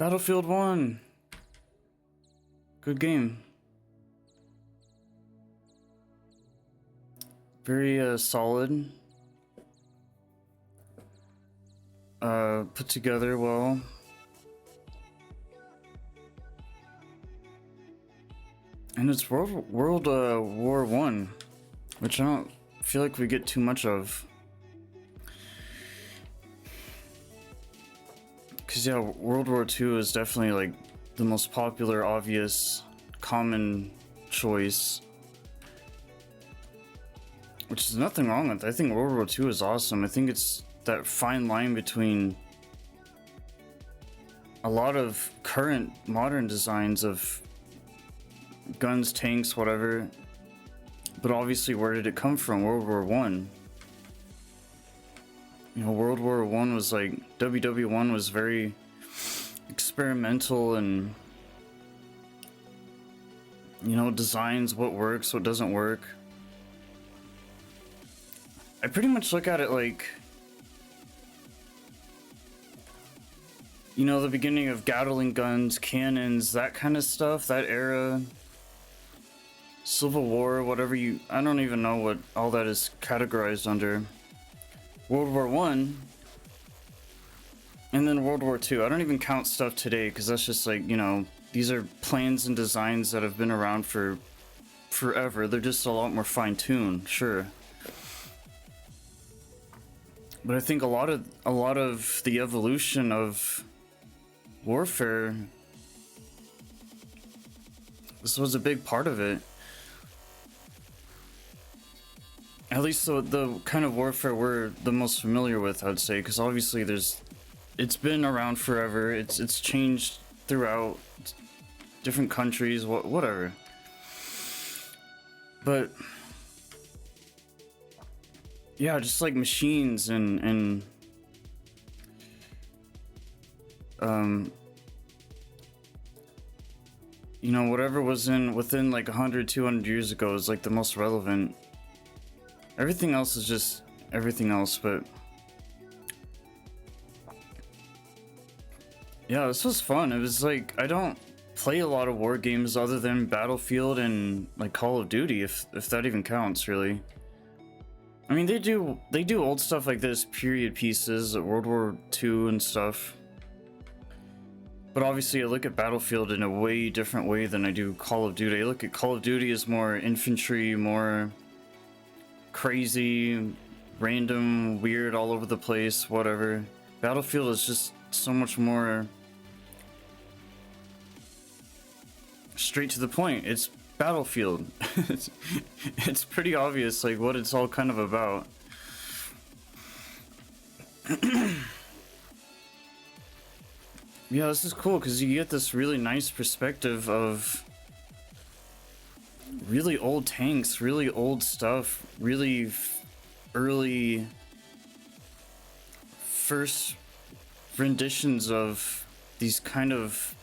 Battlefield 1. Good game. Very solid. Put together well. And it's World War One, which I don't feel like we get too much of. Cause yeah, World War II is definitely like the most popular, obvious, common choice. Which is nothing wrong with it. I think World War II is awesome. I think it's that fine line between a lot of current modern designs of guns, tanks, whatever. But obviously, where did it come from? World War One. You know, World War One was like WW1 was very experimental and, you know, designs what works, what doesn't work. I pretty much look at it like, you know, the beginning of Gatling guns, cannons, that kind of stuff, that era. Civil War, whatever you... I don't even know what all that is categorized under. World War One, and then World War Two. I don't even count stuff today because that's just like, you know, these are plans and designs that have been around for forever. They're just a lot more fine-tuned, sure. But I think a lot of the evolution of warfare, this was a big part of it. At least the kind of warfare we're the most familiar with, I'd say, because obviously it's been around forever. It's changed throughout different countries, whatever. But yeah, just like machines and you know, whatever was within like 100, 200 years ago is like the most relevant. Everything else is just everything else, but yeah, this was fun. It was like, I don't play a lot of war games other than Battlefield and like Call of Duty, if that even counts, really. I mean, they do old stuff like this, period pieces, World War II and stuff. But obviously I look at Battlefield in a way different way than I do Call of Duty. I look at Call of Duty as more infantry, more crazy, random, weird, all over the place, whatever. Battlefield is just so much more straight to the point. It's Battlefield. It's pretty obvious like what it's all kind of about. Yeah, this is cool because you get this really nice perspective of really old tanks, really old stuff, really early first renditions of these kind of...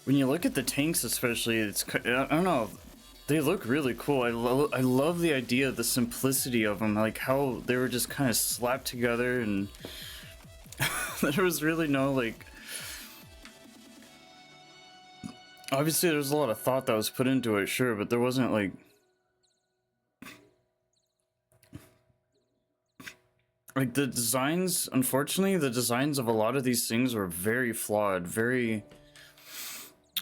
When you look at the tanks especially, it's, I don't know, they look really cool. I love the idea of the simplicity of them, like how they were just kind of slapped together and there was really no like... Obviously, there's a lot of thought that was put into it, sure, but there wasn't like... Like the designs, unfortunately, the designs of a lot of these things were very flawed, very...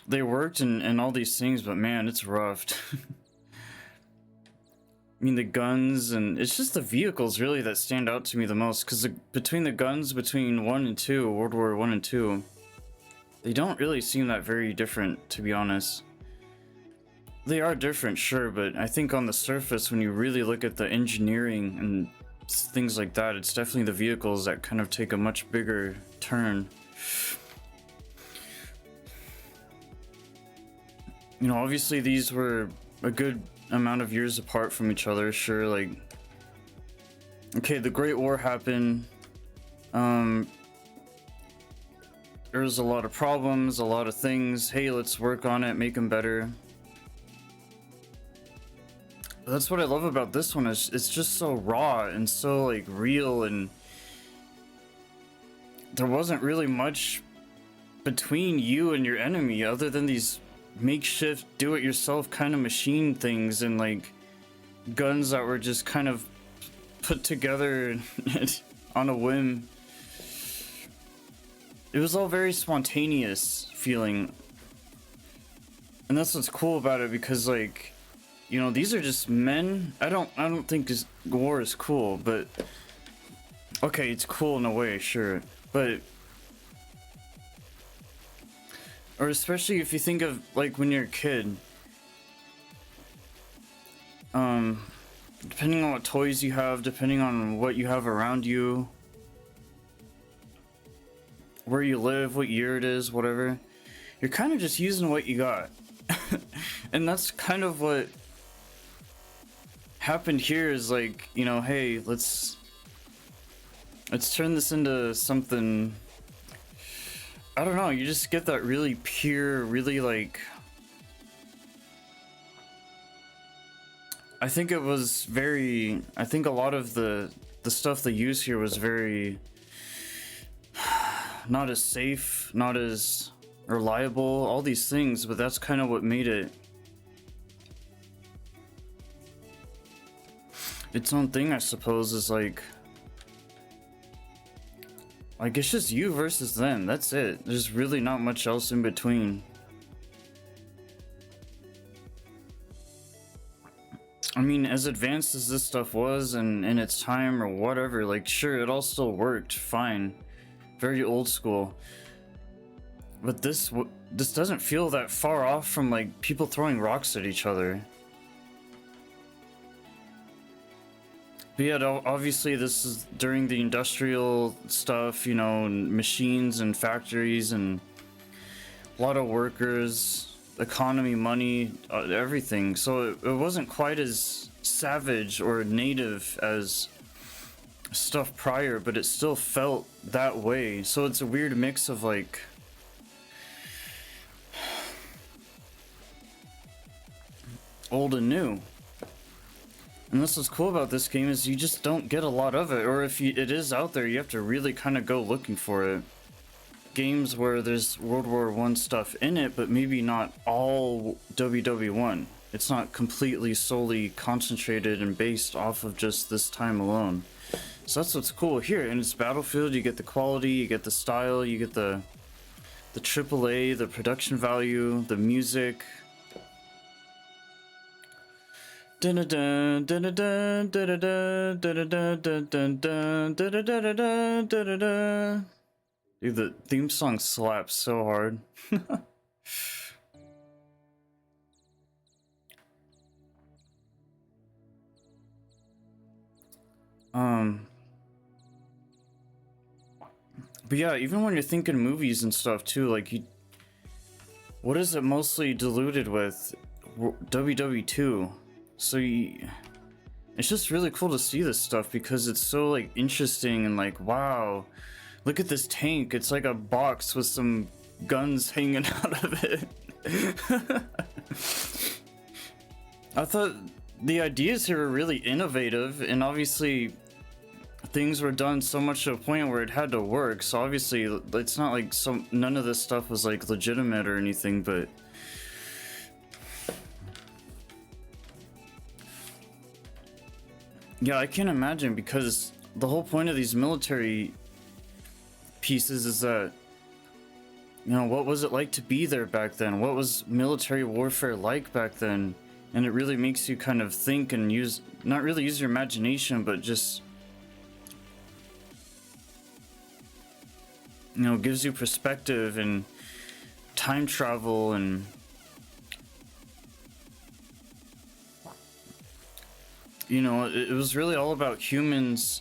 They worked and all these things, but man, it's rough. I mean, the guns, and it's just the vehicles really that stand out to me the most, because between the guns, between 1 and 2, World War 1 and 2, they don't really seem that very different, to be honest. They are different, sure, but I think on the surface, when you really look at the engineering and things like that, it's definitely the vehicles that kind of take a much bigger turn. You know, obviously these were a good amount of years apart from each other, sure, like... Okay, the Great War happened. There was a lot of problems, a lot of things. Hey, let's work on it, make them better. But that's what I love about this one, is it's just so raw and so like real, and there wasn't really much between you and your enemy other than these makeshift do-it-yourself kind of machine things and like guns that were just kind of put together on a whim. It was all very spontaneous feeling, and that's what's cool about it, because like, you know, these are just men. I don't think this war is cool, but okay, it's cool in a way, sure, but or especially if you think of like when you're a kid, depending on what toys you have, depending on what you have around you, where you live, what year it is, whatever, you're kind of just using what you got. And that's kind of what happened here, is like, you know, hey, let's turn this into something. I don't know, you just get that really pure, really like, I think it was very, I think a lot of the stuff they use here was very not as safe, not as reliable, all these things, but that's kind of what made it its own thing, I suppose. Is like it's just you versus them, that's it. There's really not much else in between. I mean, as advanced as this stuff was and in its time or whatever, like sure, it all still worked fine, very old school, but this doesn't feel that far off from like people throwing rocks at each other. But yeah, obviously this is during the industrial stuff, you know, and machines and factories and a lot of workers, economy, money, everything. So it wasn't quite as savage or native as stuff prior, but it still felt that way. So it's a weird mix of like old and new. And that's what's cool about this game, is you just don't get a lot of it, or if it is out there, you have to really kind of go looking for it. Games where there's World War I stuff in it, but maybe not all WW1. It's not completely solely concentrated and based off of just this time alone. So that's what's cool here. And it's Battlefield, you get the quality, you get the style, you get the AAA, the production value, the music. Dude, the theme song slaps so hard. But yeah, even when you're thinking movies and stuff too, like what is it mostly diluted with? WW2. So it's just really cool to see this stuff, because it's so like interesting and like, wow, look at this tank. It's like a box with some guns hanging out of it. I thought the ideas here were really innovative, and obviously things were done so much to a point where it had to work. So obviously it's not like none of this stuff was like legitimate or anything, but yeah, I can't imagine, because the whole point of these military pieces is that, you know, what was it like to be there back then? What was military warfare like back then? And it really makes you kind of think and not really use your imagination, but just, you know, gives you perspective and time travel, and you know, it was really all about humans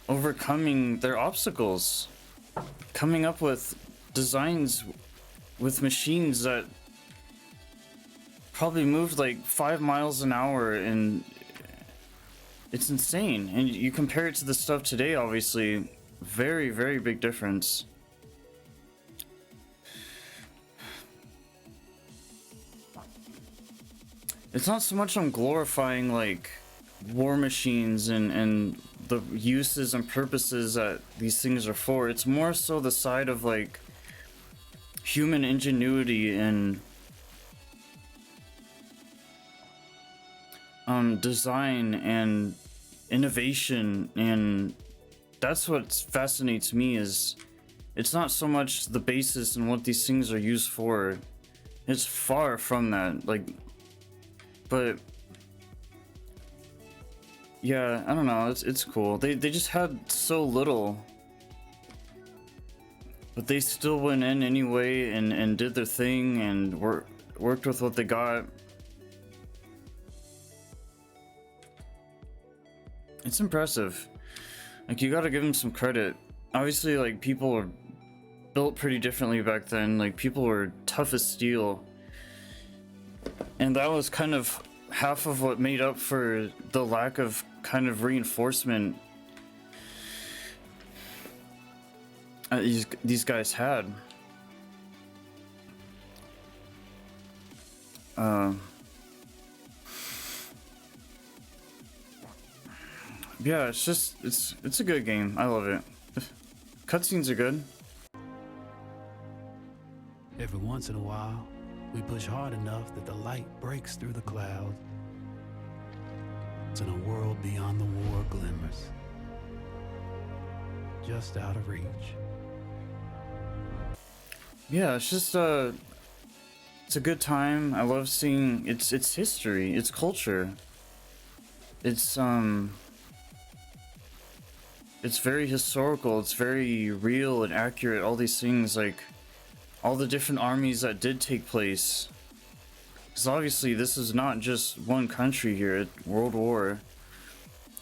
overcoming their obstacles, coming up with designs with machines that probably moved like 5 miles an hour, and it's insane. And you compare it to the stuff today, obviously, very, very big difference. It's not so much on glorifying like war machines and the uses and purposes that these things are for. It's more so the side of like human ingenuity and design and innovation, and that's what fascinates me. Is it's not so much the basis and what these things are used for. It's far from that. Like, but yeah, I don't know. It's cool. They just had so little, but they still went in anyway and did their thing and worked with what they got. It's impressive. Like, you gotta give them some credit. Obviously, like, people were built pretty differently back then. Like, people were tough as steel, and that was kind of half of what made up for the lack of kind of reinforcement these guys had. Yeah, it's just it's a good game. I love it. Cutscenes are good. Every once in a while, we push hard enough that the light breaks through the clouds, and a world beyond the war glimmers, just out of reach. Yeah, it's just it's a good time. I love seeing it's history, it's culture. It's very historical, it's very real and accurate, all these things, like all the different armies that did take place. Because obviously this is not just one country here, World War.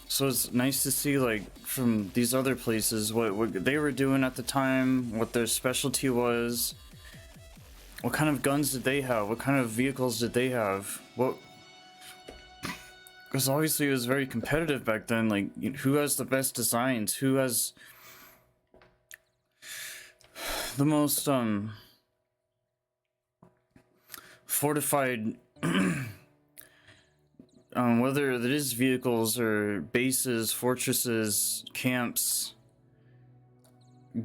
So it's nice to see, like, from these other places what they were doing at the time, what their specialty was, what kind of guns did they have, what kind of vehicles did they have, because obviously it was very competitive back then. Like, who has the best designs, who has the most fortified whether it is vehicles or bases, fortresses, camps,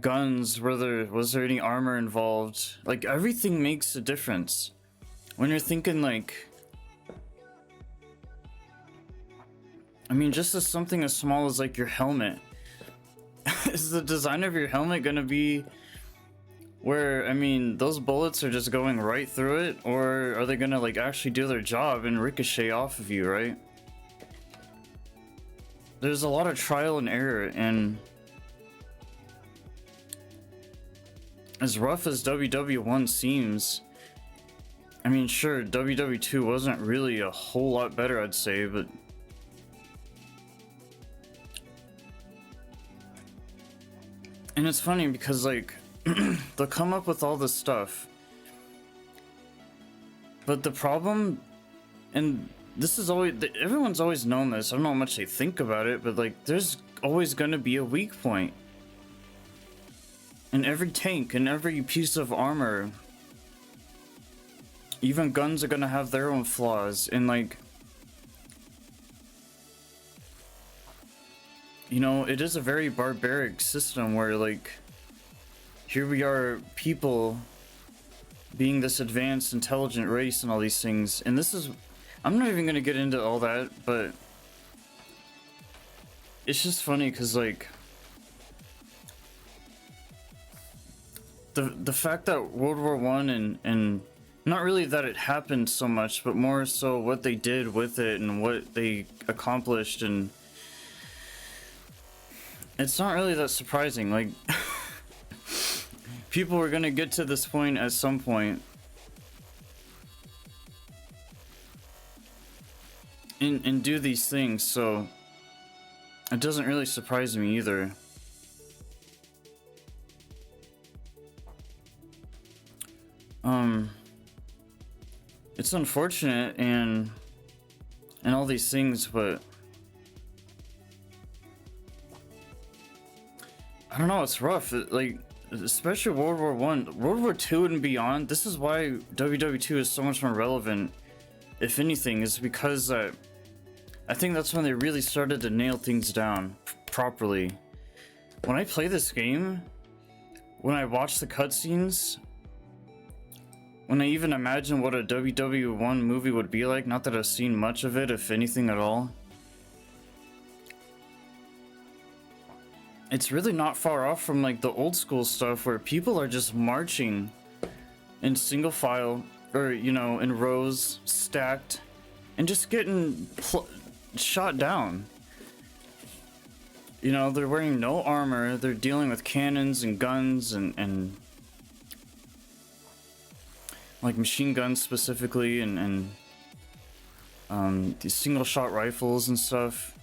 guns, was there any armor involved. Like, everything makes a difference when you're thinking, like, I mean, just as something as small as like your helmet. Is the design of your helmet gonna be where, I mean, those bullets are just going right through it, or are they gonna like actually do their job and ricochet off of you, right? There's a lot of trial and error, and as rough as WW1 seems, I mean, sure, WW2 wasn't really a whole lot better, I'd say, but and it's funny because, like, they'll come up with all this stuff, but the problem, and this is always, everyone's always known this, I don't know how much they think about it, but like, there's always gonna be a weak point in every tank, in every piece of armor. Even guns are gonna have their own flaws, and like, you know, it is a very barbaric system where, like, here we are, people being this advanced, intelligent race and all these things, and this is, I'm not even gonna get into all that, but it's just funny because, like, the fact that World War One and not really that it happened so much, but more so what they did with it and what they accomplished, and it's not really that surprising. Like, people were gonna get to this point at some point, and do these things, so it doesn't really surprise me either. It's unfortunate and all these things, but I don't know, it's rough. Like, especially World War One, World War Two and beyond. This is why WW2 is so much more relevant, if anything, is because I think that's when they really started to nail things down properly. When I play this game, when I watch the cutscenes, when I even imagine what a WW1 movie would be like, not that I've seen much of it, if anything at all, it's really not far off from like the old school stuff where people are just marching in single file, or you know, in rows, stacked, and just getting shot down. You know, they're wearing no armor, they're dealing with cannons and guns and like machine guns specifically, and these single shot rifles and stuff.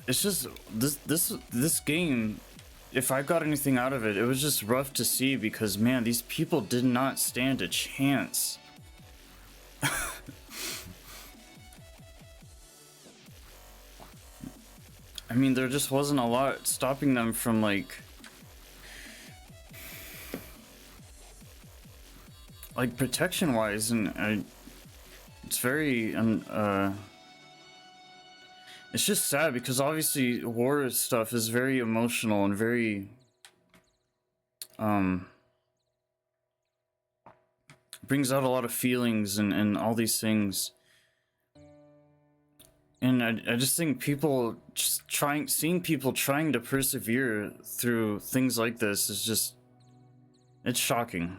It's just this game, if I got anything out of it, it was just rough to see, because man, these people did not stand a chance. I mean, there just wasn't a lot stopping them from like protection wise, and it's very it's just sad, because obviously war stuff is very emotional and very brings out a lot of feelings and all these things. And I just think people just seeing people trying to persevere through things like this is just, it's shocking.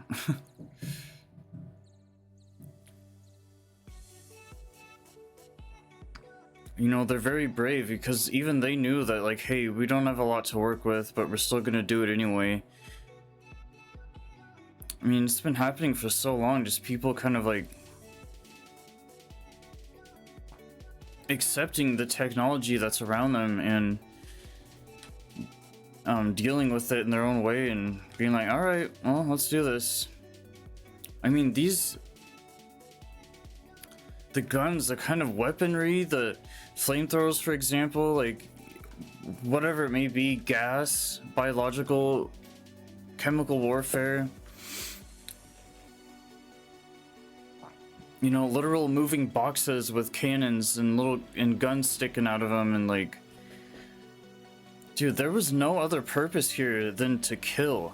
You know, they're very brave, because even they knew that, like, hey, we don't have a lot to work with, but we're still gonna do it anyway. I mean, it's been happening for so long, just people kind of like accepting the technology that's around them and dealing with it in their own way and being like, all right, well, let's do this. I mean, the guns, the kind of weaponry, the flamethrowers, for example, like whatever it may be, gas, biological, chemical warfare, you know, literal moving boxes with cannons and guns sticking out of them, and like, dude, there was no other purpose here than to kill.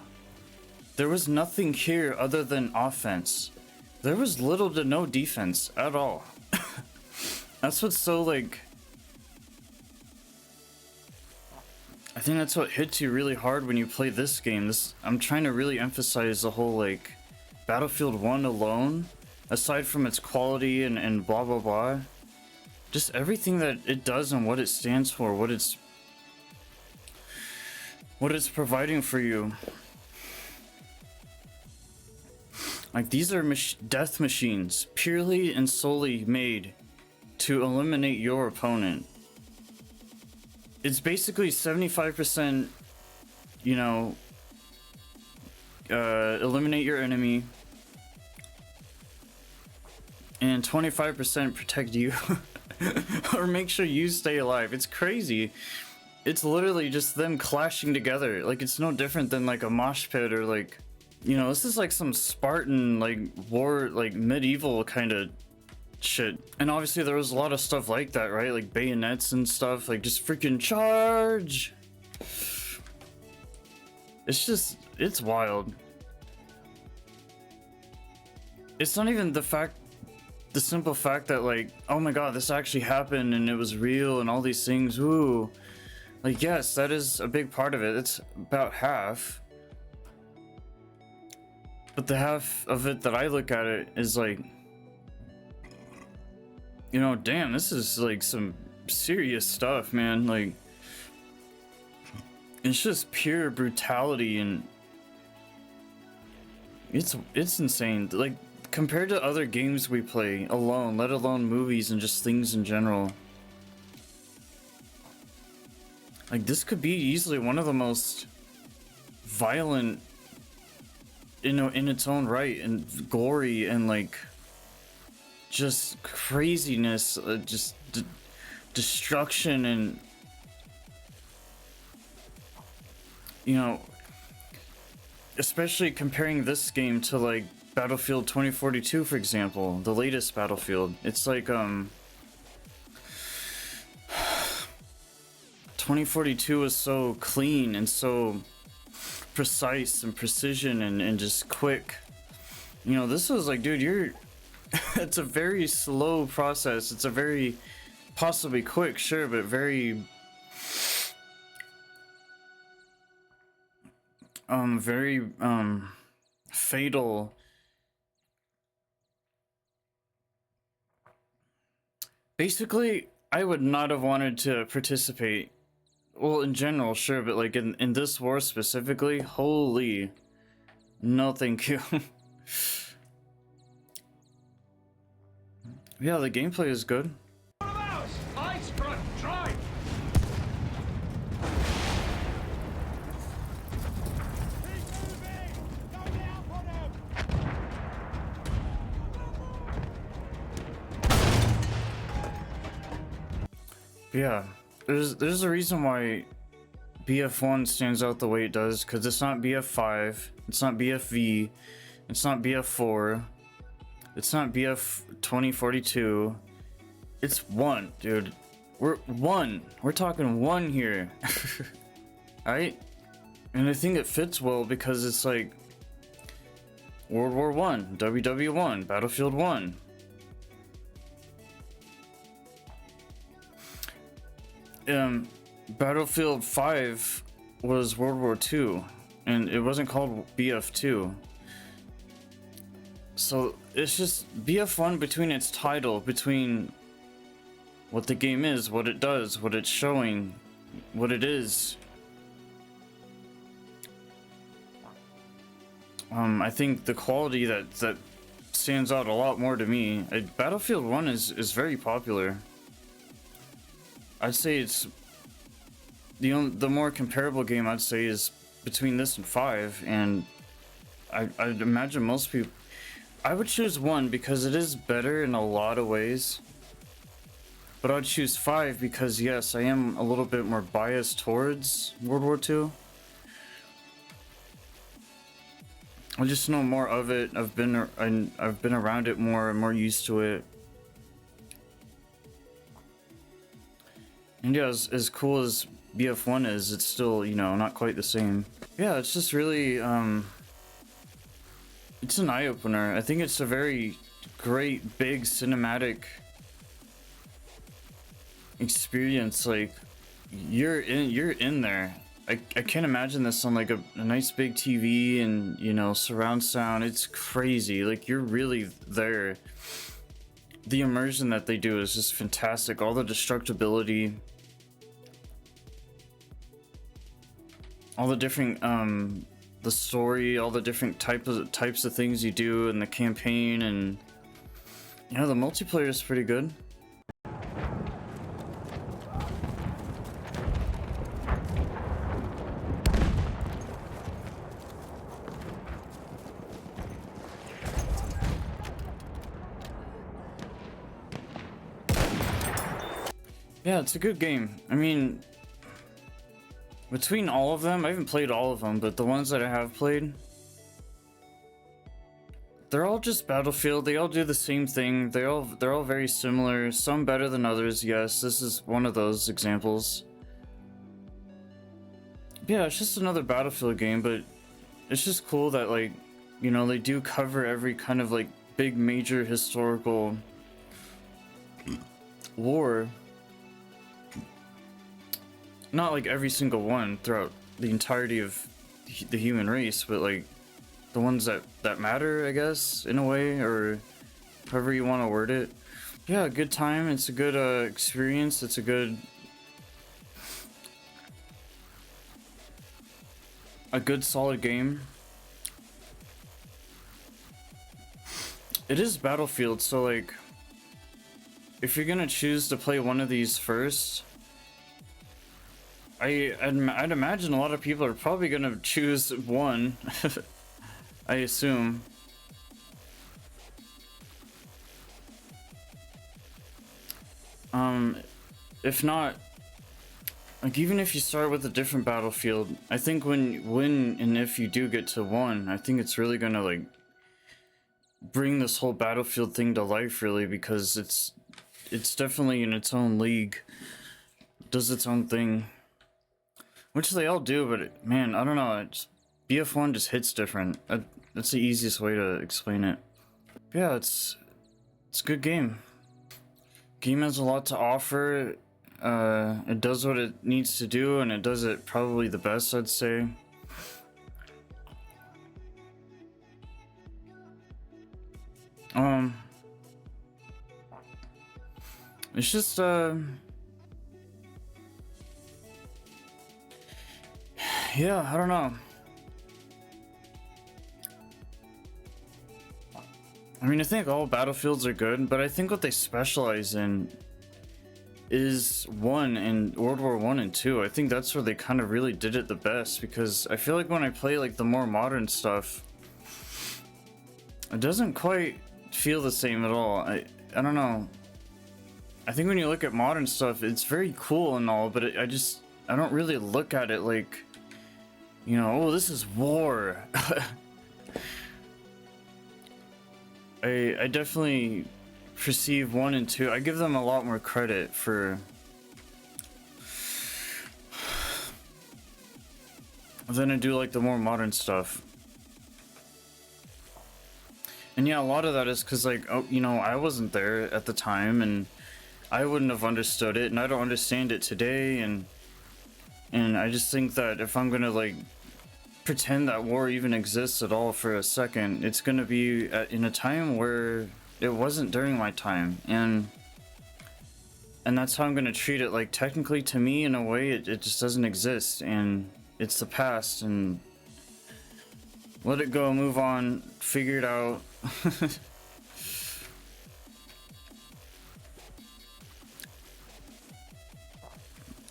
There was nothing here other than offense. There was little to no defense at all. That's what's so like, I think that's what hits you really hard when you play this game. I'm trying to really emphasize the whole like Battlefield 1 alone, aside from its quality and blah blah blah, just everything that it does and what it stands for, what it's providing for you. Like, these are death machines, purely and solely made to eliminate your opponent. It's basically 75%, you know, eliminate your enemy, and 25% protect you, or make sure you stay alive. It's crazy. It's literally just them clashing together. Like, it's no different than like a mosh pit, or like, you know, this is like some Spartan, like, war, like medieval kind of shit. And obviously there was a lot of stuff like that, right? Like bayonets and stuff, like just freaking charge. It's wild. It's not even the simple fact that, like, oh my god, this actually happened and it was real and all these things. Ooh. Like, yes, that is a big part of it. It's about half. But the half of it that I look at it is like, you know, damn, this is like some serious stuff, man. Like, it's just pure brutality, and it's insane. Like, compared to other games we play alone, let alone movies and just things in general. Like, this could be easily one of the most violent, you know, in its own right, and gory, and like just craziness, just destruction, and, you know, especially comparing this game to like Battlefield 2042, for example, the latest Battlefield. It's like 2042 was so clean and so precise and precision and just quick. You know, this was like, dude, you're it's a very slow process. It's a very possibly quick, sure, but very very fatal. Basically, I would not have wanted to participate. Well, in general, sure, but like in this war specifically, holy, no thank you. Yeah, the gameplay is good. Yeah, there's a reason why BF1 stands out the way it does, because it's not BF5, it's not BFV, it's not BF4, it's not BF 2042, it's 1, dude. We're 1. We're talking 1 here. Alright? And I think it fits well because it's like World War 1, WW1, Battlefield 1. Battlefield 5 was World War 2, and it wasn't called BF2. So it's just BF1 between its title, between what the game is, what it does, what it's showing, what it is. I think the quality that stands out a lot more to me. Battlefield 1 is very popular. I'd say it's the more comparable game. I'd say is between this and 5, and I'd imagine most people. I would choose 1 because it is better in a lot of ways, but I'd choose 5 because yes, I am a little bit more biased towards World War II. I just know more of it. I've been around it more and more used to it. And yeah, as cool as BF1 is, it's still, you know, not quite the same. Yeah, it's just really, it's an eye-opener. I think it's a very great, big, cinematic experience. Like, you're in there. I can't imagine this on like a nice big TV and, you know, surround sound. It's crazy. Like, you're really there. The immersion that they do is just fantastic. All the destructibility, all the different the story, all the different types of things you do in the campaign, and you know, the multiplayer is pretty good. Yeah, it's a good game. I mean, between all of them, I haven't played all of them, but the ones that I have played, they're all just Battlefield. They all do the same thing. They're all very similar. Some better than others. Yes, this is one of those examples. Yeah, it's just another Battlefield game, but it's just cool that, like, you know, they do cover every kind of like big major historical war. Not like every single one throughout the entirety of the human race, but like the ones that matter, I guess, in a way, or however you want to word it. Yeah, a good time. It's a good experience. It's a good solid game. It is Battlefield, so like if you're gonna choose to play one of these first, I'd imagine a lot of people are probably gonna choose 1. I assume. If not, like, even if you start with a different Battlefield, I think when and if you do get to 1, I think it's really gonna like bring this whole Battlefield thing to life, really, because it's definitely in its own league, does its own thing. which they all do, but man, I don't know. BF1 just hits different. That's the easiest way to explain it. Yeah, it's a good game. Game has a lot to offer. It does what it needs to do, and it does it probably the best, I'd say. It's just yeah, I don't know. I mean, I think all Battlefields are good, but I think what they specialize in is one in World War One and Two. I think that's where they kind of really did it the best, because I feel like when I play like the more modern stuff, it doesn't quite feel the same at all. I don't know. I think when you look at modern stuff, it's very cool and all, but I don't really look at it like, you know, oh, this is war. I definitely perceive 1 and 2. I give them a lot more credit for than I do like the more modern stuff. And yeah, a lot of that is because, like, oh, you know, I wasn't there at the time, and I wouldn't have understood it, and I don't understand it today, and I just think that if I'm gonna like pretend that war even exists at all for a second, it's gonna be in a time where it wasn't during my time, and that's how I'm gonna treat it. Like, technically, to me, in a way, it just doesn't exist, and it's the past, and let it go, move on, figure it out.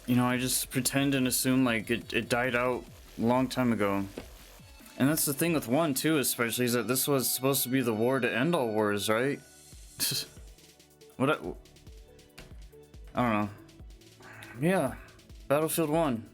You know, I just pretend and assume like it died out a long time ago. And that's the thing with 1 too, especially, is that this was supposed to be the war to end all wars, right? I don't know. Yeah, Battlefield 1.